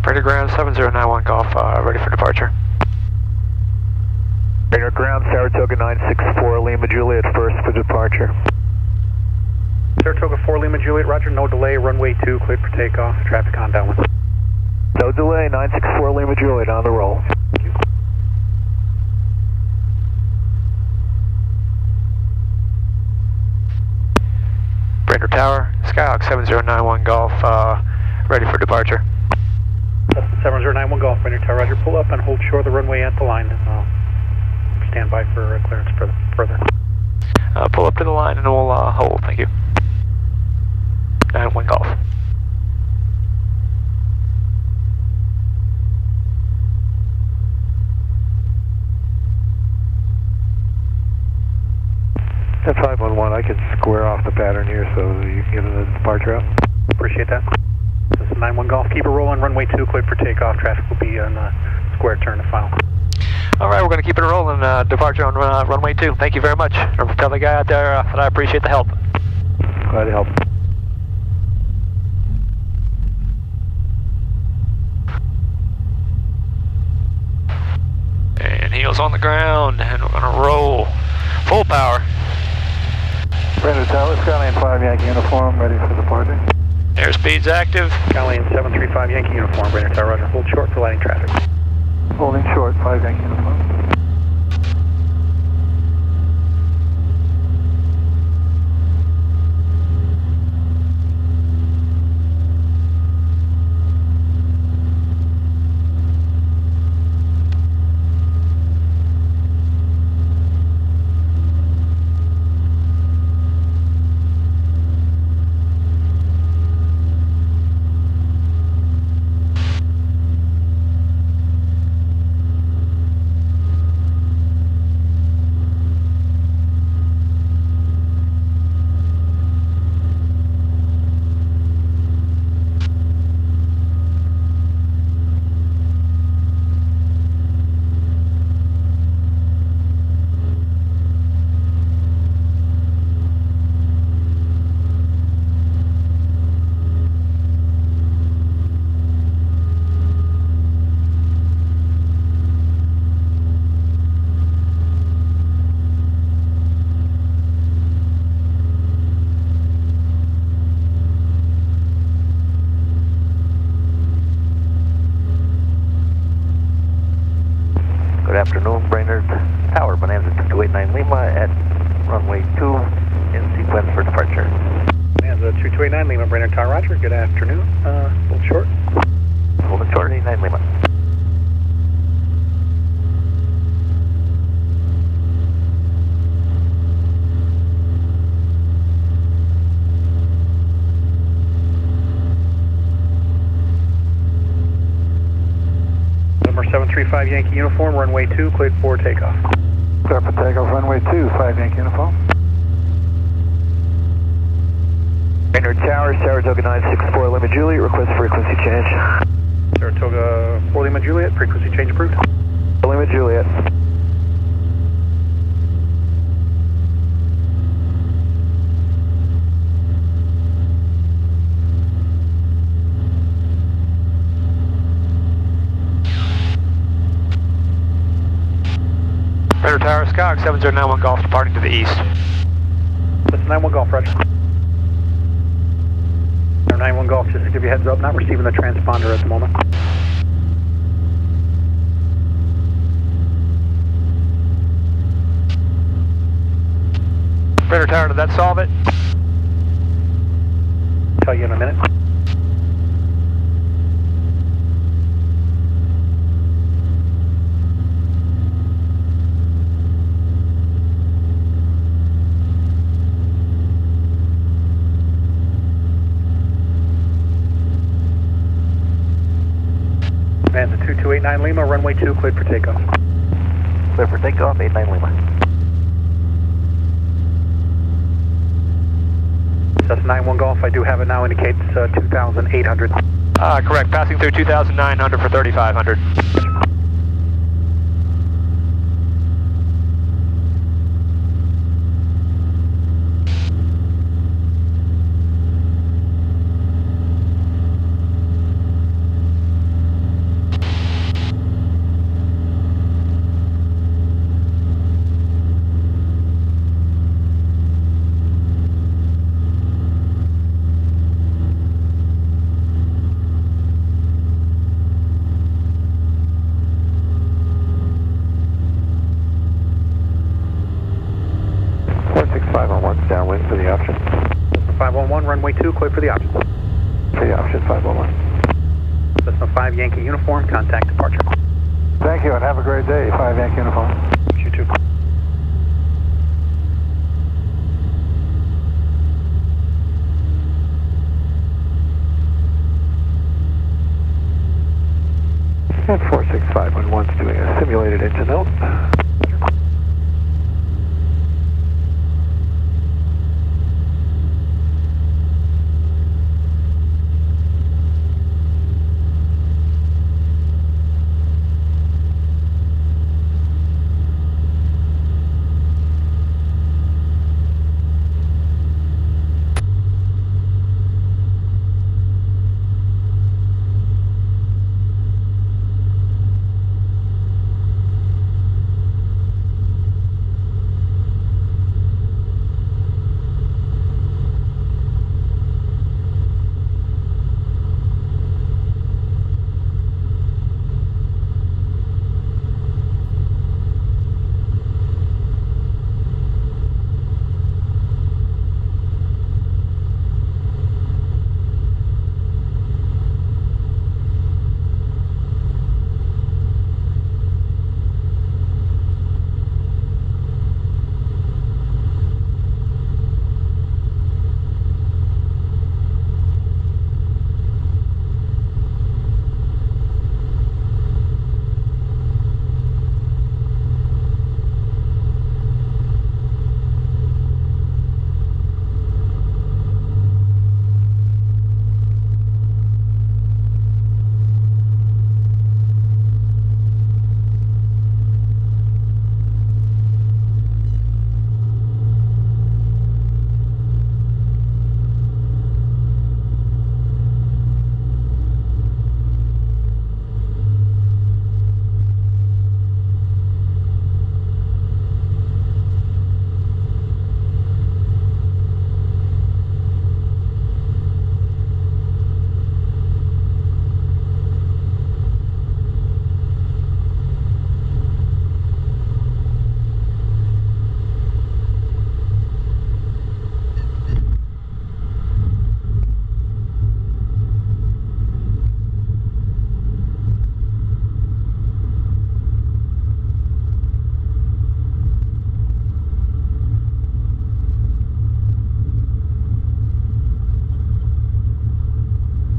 Radar ground 7091 Golf, ready for departure. Radar ground, Saratoga 964 Lima Juliet, first for departure. Saratoga 4 Lima Juliet, roger, no delay, runway 2, cleared for takeoff, traffic on downwind. No delay, 964 Lima Juliet, on the roll. Thank you. Brainerd Tower, Skyhawk 7091 Golf, ready for departure. 7091 Golf, Brainerd Tower, roger, pull up and hold shore the runway at the line. Stand by for clearance further. Pull up to the line and we'll hold, thank you. 91 Golf. At 511, I can square off the pattern here so you can get in the departure out. Appreciate that. This is 91 Golf, keep it rolling, runway 2, cleared for takeoff, traffic will be on square turn to final. Alright, we're going to keep it rolling, departure on runway 2. Thank you very much. Tell the guy out there that I appreciate the help. Glad to help. And heels on the ground, and we're going to roll. Full power. Brainerd Tower, Skyline 5 Yankee uniform, ready for departure. Airspeed's active. Skyline 735 Yankee uniform, Brainerd Tower, roger, hold short for lighting traffic. Holding short, 5 Yankee uniform. Good afternoon, Brainerd Tower, Bonanza 2289 Lima at runway 2 in sequence for departure. Bonanza 2289 Lima, Brainerd Tower, roger, good afternoon, hold short. Holding short, 89 Lima. Number 735 Yankee uniform, runway 2, cleared for takeoff. Clear for takeoff, runway 2, 5 Yankee uniform. Brainerd Tower, Saratoga 964 Lima Juliet, request frequency change. Saratoga 4 Lima Juliet, frequency change approved. Lima Juliet. Radar Tower, Skyhawk 7091 Golf, departing to the east. This is 91 Golf, roger. 91 Golf, just to give you a heads up, not receiving the transponder at the moment. Radar Tower, did that solve it? Tell you in a minute. Bonanza 2289 Lima, runway 2, cleared for takeoff. Clear for takeoff, 89 Lima. That's 91 Golf, I do have it now, indicates 2,800. Correct, passing through 2,900 for 3,500. deploy for the option. For the option 511. Cessna 5 Yankee uniform, contact departure. Thank you and have a great day. 5 Yankee uniform. You too. And 46511's doing a simulated engine note.